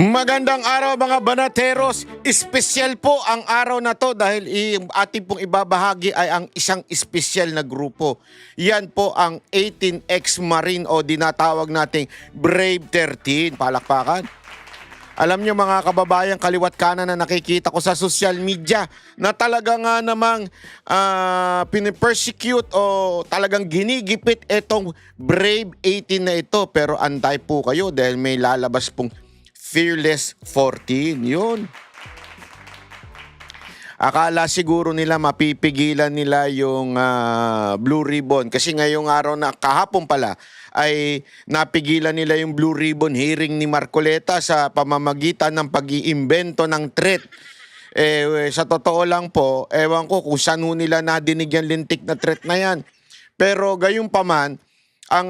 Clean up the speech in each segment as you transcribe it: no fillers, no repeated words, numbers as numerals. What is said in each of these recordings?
Magandang araw mga banateros. Espesyal po ang araw na to dahil ating pong ibabahagi ay ang isang espesyal na grupo. Yan po ang 18 ex-Marine o dinatawag nating Brave 13. Palakpakan. Alam nyo mga kababayan, kaliwat kanan na nakikita ko sa social media na talaga nga namang pinipersecute o talagang ginigipit itong Brave 18 na ito. Pero antay po kayo dahil may lalabas pong Fearless 14. Yun. Akala siguro nila mapipigilan nila yung Blue Ribbon. Kasi ngayong araw na kahapon pala ay napigilan nila yung Blue Ribbon hearing ni Marcoleta sa pamamagitan ng pag-iimbento ng threat. Sa totoo lang po, ewan ko kung saan nila nadinig yung lintik na threat na yan. Pero gayon pa man, ang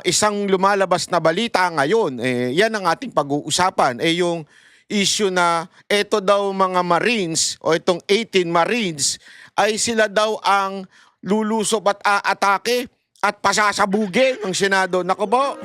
isang lumalabas na balita ngayon, yan ang ating pag-uusapan, yung issue na ito daw mga Marines o itong 18 Marines ay sila daw ang lulusob at aatake at pasasabugin ng Senado. Naku po,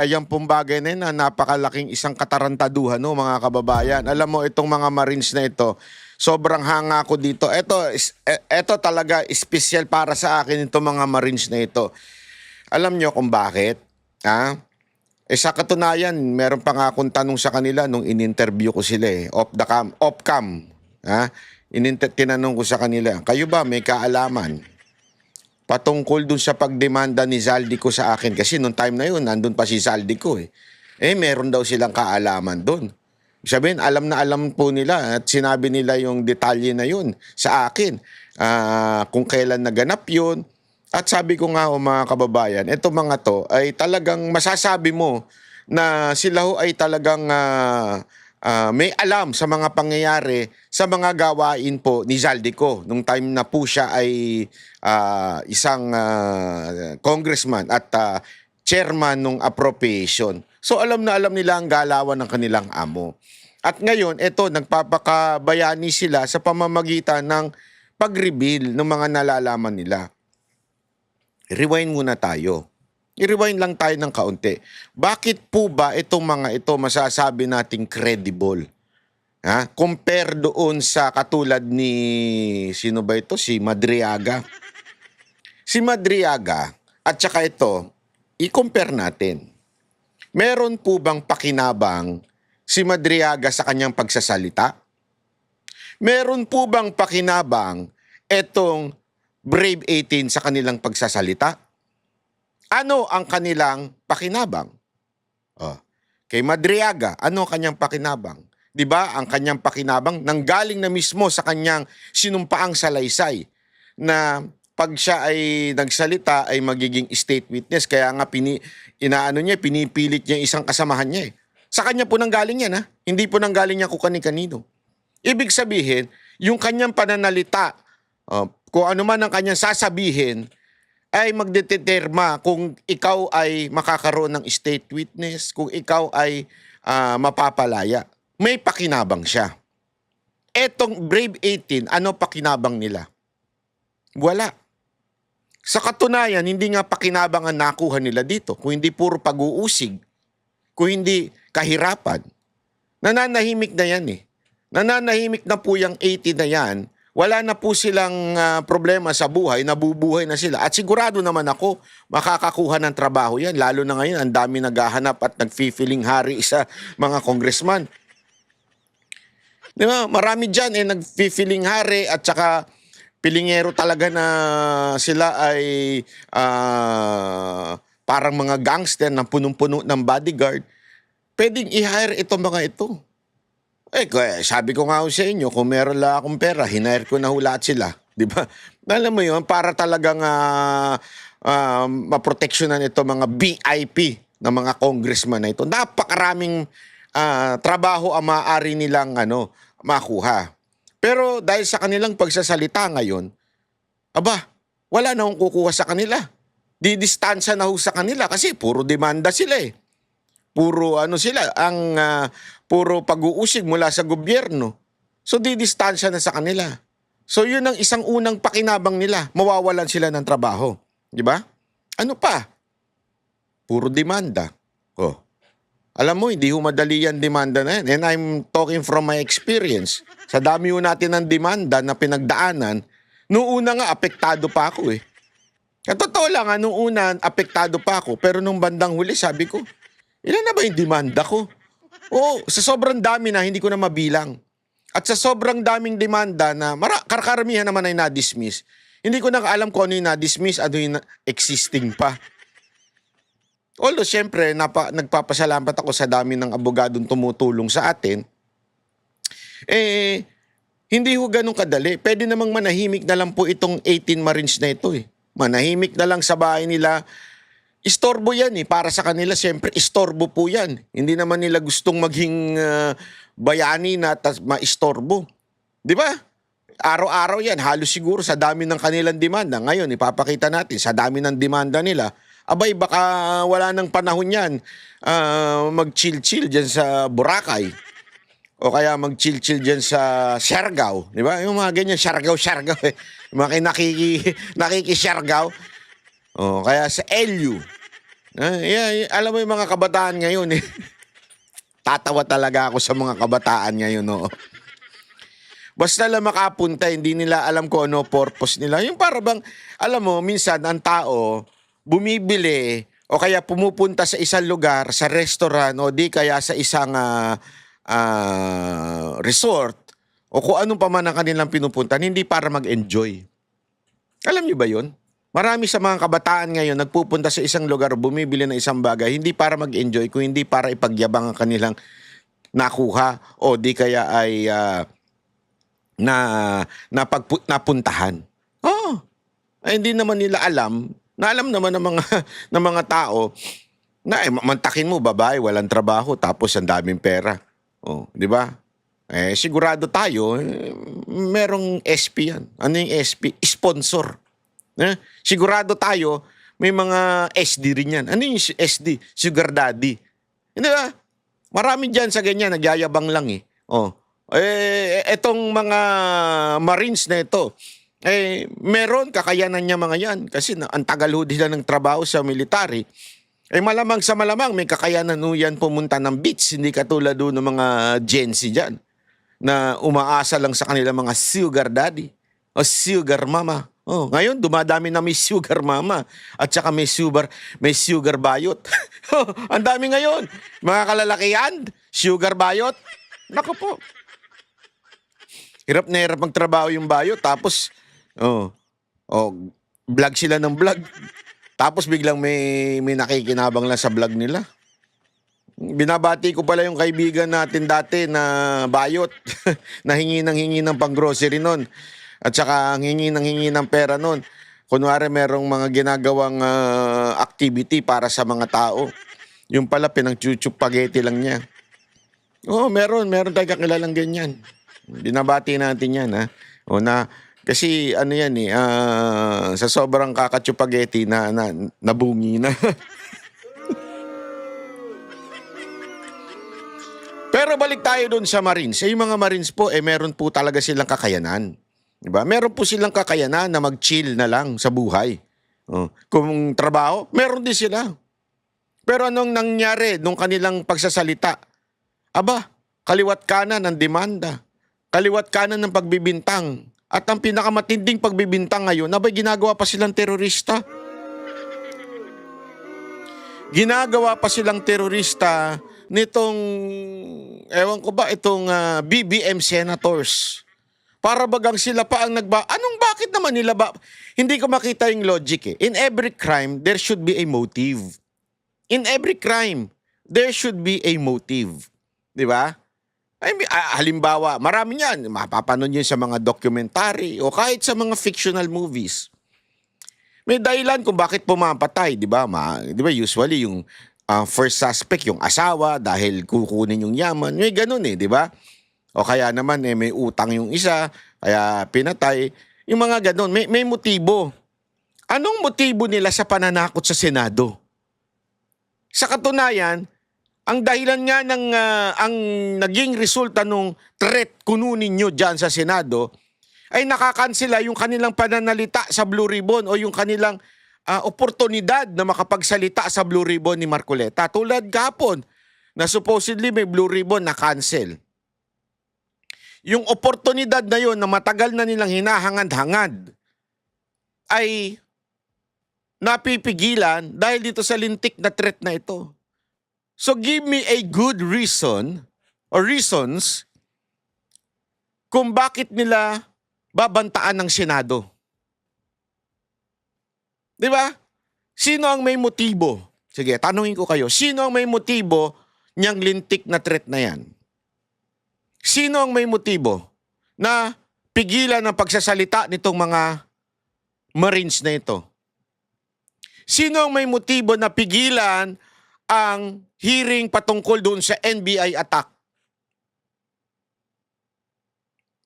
ayan pong bagay na yun, napakalaking isang katarantaduhan, no, mga kababayan. Alam mo, itong mga Marines na ito, sobrang hanga ko dito. Ito talaga espesyal para sa akin itong mga Marines na ito. Alam nyo kung bakit? Sa katunayan, meron pa nga akong tanong sa kanila nung in-interview ko sila off-cam. Tinanong ko sa kanila, kayo ba may kaalaman patungkol dun sa pagdemanda ni Zaldico sa akin? Kasi nung time na yun, nandun pa si Zaldico meron daw silang kaalaman dun. Sabihin, alam na alam po nila at sinabi nila yung detalye na yun sa akin. Kung kailan naganap yun. At sabi ko nga mga kababayan, ito mga to ay talagang masasabi mo na sila ay talagang may alam sa mga pangyayari sa mga gawain po ni Zaldico nung time na po siya ay isang congressman at chairman ng appropriation. So alam na alam nila ang galawan ng kanilang amo. At ngayon, ito, nagpapakabayani sila sa pamamagitan ng pag-reveal ng mga nalalaman nila. Rewind muna tayo. I-rewind lang tayo ng kaunti. Bakit po ba itong mga ito masasabi nating credible? Compare doon sa katulad ni, sino ba ito? Si Madriaga. Si Madriaga at saka ito, i-compare natin. Meron po bang pakinabang si Madriaga sa kanyang pagsasalita? Meron po bang pakinabang etong Brave 18 sa kanilang pagsasalita? Ano ang kanilang pakinabang? Kay Madriaga, ano kanyang pakinabang? 'Di ba? Ang kanyang pakinabang nanggaling na mismo sa kanyang sinumpaang salaysay na pag siya ay nagsalita ay magiging state witness. Kaya nga pinipilit niya isang kasamahan niya. Sa kanya po nanggaling yan, hindi po nanggaling niya kung kani-kanino. Ibig sabihin, yung kanyang pananalita, kung ano man ang kanyang sasabihin, ay magdeterma kung ikaw ay makakaroon ng state witness, kung ikaw ay mapapalaya. May pakinabang siya. Etong Brave 18, ano pakinabang nila? Wala. Sa katunayan, hindi nga pakinabang ang nakuha nila dito. Kung hindi puro pag-uusig, kung hindi kahirapan. Nananahimik na yan Nananahimik na po yung 80 na yan. Wala na po silang problema sa buhay, nabubuhay na sila. At sigurado naman ako, makakakuha ng trabaho yan. Lalo na ngayon, ang dami naghahanap at nagfi-feeling hari sa mga congressman. Di ba? Marami dyan nagfi-feeling hari at saka pilingero talaga na sila ay parang mga gangster na punong-puno ng bodyguard. Pwedeng i-hire itong mga ito. Sabi ko nga sa inyo, kung meron lang akong pera, hinire ko na lahat sila. Di ba? Alam mo yun, para talagang maproteksyonan ito mga VIP na mga congressman na ito. Napakaraming trabaho ang maaari nilang makuha. Pero dahil sa kanilang pagsasalita ngayon, wala na akong kukuha sa kanila. Didistansya na sa kanila kasi puro demanda sila Puro puro pag-uusig mula sa gobyerno. So didistansya na sa kanila. So yun ang isang unang pakinabang nila, mawawalan sila ng trabaho. Di ba? Ano pa? puro demanda. Oh. Alam mo, hindi ho madali yan demanda na yan. And I'm talking from my experience. Sa dami ho natin ng demanda na pinagdaanan, noong una nga, apektado pa ako eh. At totoo lang, noong una, apektado pa ako. Pero nung bandang huli, sabi ko, ilan na ba yung demanda ko? Oo, sa sobrang dami na, hindi ko na mabilang. At sa sobrang daming demanda na karamihan naman ay na-dismiss, hindi ko na alam kung ano yung na-dismiss, ano yung existing pa. Although, syempre, nagpapasalamat ako sa dami ng abogadong tumutulong sa atin. Hindi ho ganun kadali. Pwede namang manahimik na lang po itong 18 Marines na ito eh. Manahimik na lang sa bahay nila. Istorbo yan eh. Para sa kanila, syempre, istorbo po yan. Hindi naman nila gustong maging bayani na maistorbo. Di ba? Araw-araw yan. Halos siguro sa dami ng kanilang demanda. Ngayon, ipapakita natin sa dami ng demanda nila. Abay, baka wala nang panahon yan. Mag-chill-chill dyan sa Boracay. O kaya mag-chill-chill dyan sa Siargao. Di ba? Yung mga ganyan, Siargao. Yung mga nakiki-Siargao. O kaya sa LU. Alam mo yung mga kabataan ngayon eh. Tatawa talaga ako sa mga kabataan ngayon. No? Basta lang makapunta, hindi nila alam kung ano purpose nila. Yung para bang, alam mo, minsan ang tao bumibili o kaya pumupunta sa isang lugar, sa restaurant o di kaya sa isang resort o kung anong pa man ang kanilang pinupuntan, hindi para mag-enjoy. Alam niyo ba yun? Marami sa mga kabataan ngayon nagpupunta sa isang lugar, bumibili ng isang bagay, hindi para mag-enjoy, kung hindi para ipagyabang ang kanilang nakuha o di kaya ay napuntahan. Hindi naman nila alam, na alam naman ng mga tao na mantakin mo, babae, walang trabaho, tapos ang daming pera. Di ba? Sigurado tayo, merong SP yan. Ano yung SP? Sponsor. Sigurado tayo, may mga SD rin yan. Ano yung SD? Sugar daddy. Hindi ba? Marami dyan sa ganyan, nagyayabang lang eh. Etong mga Marines na ito, meron kakayanan niya mga yan. Kasi ang tagal ho nila ng trabaho sa military. Malamang sa malamang, may kakayanan ho yan pumunta ng beach. Hindi katulad doon ng mga Gen Z dyan na umaasa lang sa kanila mga sugar daddy o sugar mama. Ngayon, dumadami na may sugar mama at saka may sugar bayot. Ang dami ngayon. Mga kalalakihan, sugar bayot. Naku po. Hirap na hirap magtrabaho yung bayot. Tapos, vlog sila ng vlog. Tapos biglang may nakikinabang lang sa vlog nila. Binabati ko pala yung kaibigan natin dati na bayot. Na hingi ng pang-grocery nun. At saka hingi ng pera nun. Kunwari merong mga ginagawang activity para sa mga tao. Yung pala pinang-chuchupageti lang niya. Meron tayong kakilalang ganyan. Binabati natin yan ha. Kasi ano yan eh, sa sobrang kakatsupageti na nabungi na. Pero balik tayo doon sa Marines. Yung mga Marines po, meron po talaga silang kakayanan. Diba? Meron po silang kakayanan na mag-chill na lang sa buhay. Kung trabaho, meron din sila. Pero anong nangyari nung kanilang pagsasalita? Kaliwat kanan ng demanda. Kaliwat kanan ng pagbibintang. At ang pinakamatinding pagbibintang ngayon, ginagawa pa silang terorista. Ginagawa pa silang terorista nitong, ewan ko ba, itong BBM senators. Para bagang sila pa ang bakit naman nila ba? Hindi ko makita yung logic eh. In every crime, there should be a motive. In every crime, there should be a motive. Di ba? Halimbawa, marami yan. Mapapanood yun sa mga documentary o kahit sa mga fictional movies. May dahilan kung bakit pumapatay, di ba? Di ba usually yung first suspect, yung asawa, dahil kukunin yung yaman. May ganun eh, di ba? O kaya naman may utang yung isa, kaya pinatay. Yung mga ganun, may motibo. Anong motibo nila sa pananakot sa Senado? Sa katunayan, ang dahilan nga ang naging resulta nung threat kununin nyo dyan sa Senado ay nakakansela yung kanilang pananalita sa Blue Ribbon o yung kanilang oportunidad na makapagsalita sa Blue Ribbon ni Marcoleta. Tulad kahapon na supposedly may Blue Ribbon na cancel. Yung oportunidad na yon na matagal na nilang hinahangad-hangad ay napipigilan dahil dito sa lintik na threat na ito. So give me a good reason or reasons kung bakit nila babantaan ng Senado. Di ba? Sino ang may motibo? Sige, tanungin ko kayo. Sino ang may motibo niyang lintik na threat na yan? Sino ang may motibo na pigilan ang pagsasalita nitong mga Marines na ito? Sino ang may motibo na pigilan ang hearing patungkol doon sa NBI attack?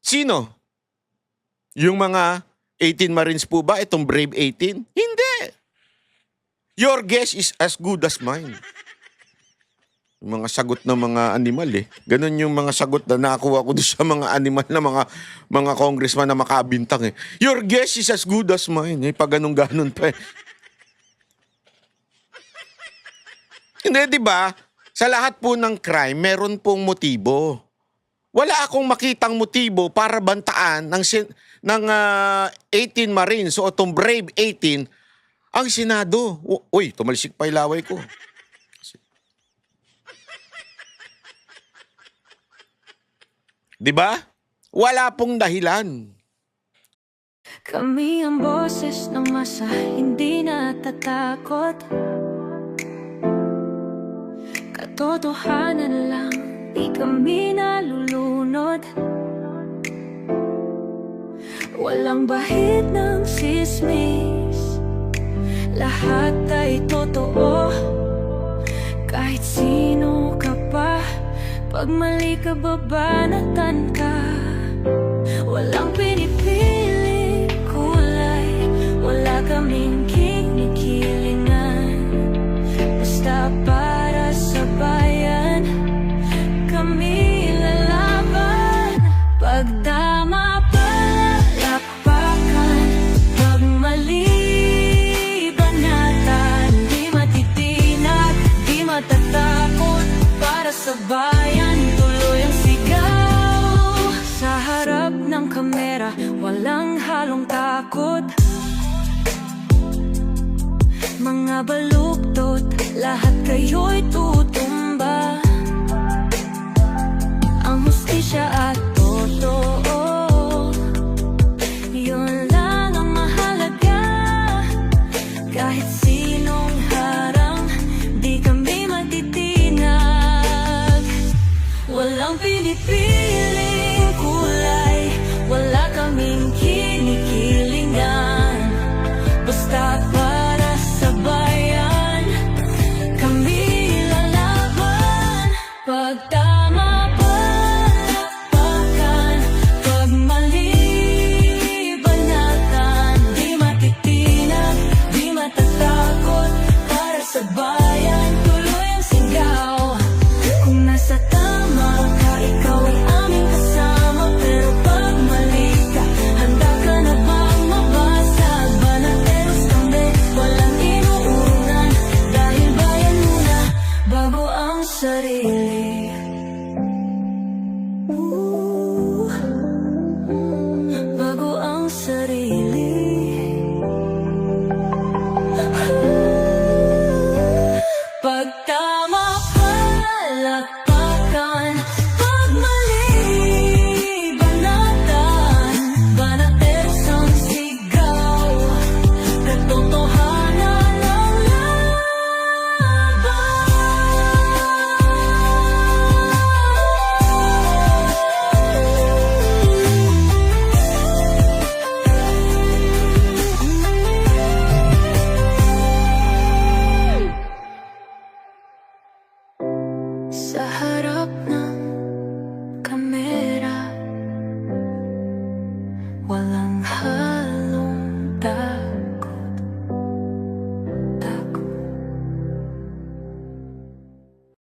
Sino? Yung mga 18 Marines po ba? Itong Brave 18? Hindi. Your guess is as good as mine. Yung mga sagot ng mga animal eh. Ganon yung mga sagot na nakuha ko doon sa mga animal na mga congressman na makabintang eh. Your guess is as good as mine. Eh, pag ganun-ganon pa eh. Hindi, di ba? Sa lahat po ng crime, meron pong motibo. Wala akong makitang motibo para bantaan ng 18 Marines o itong Brave 18 ang Senado. Uy, tumalsik pa ilaway ko. Di ba? Wala pong dahilan. Kami ang boses ng masa, hindi natatakot. Katotohanan lang, di kami nalulunod. Walang bahid ng sismis, lahat ay totoo. Kahit sino ka pa, pag mali ka babanatan ka. Walang pinipili kulay, wala kaming kinikilingan. Basta para sa bayan, kami lalaban. Pag tama palakpakan, pag mali banatan. Di matitinag, di matatakot, para sa bayan tuloy ang sigaw. Sa harap ng kamera, walang halong takot. Mga baluktot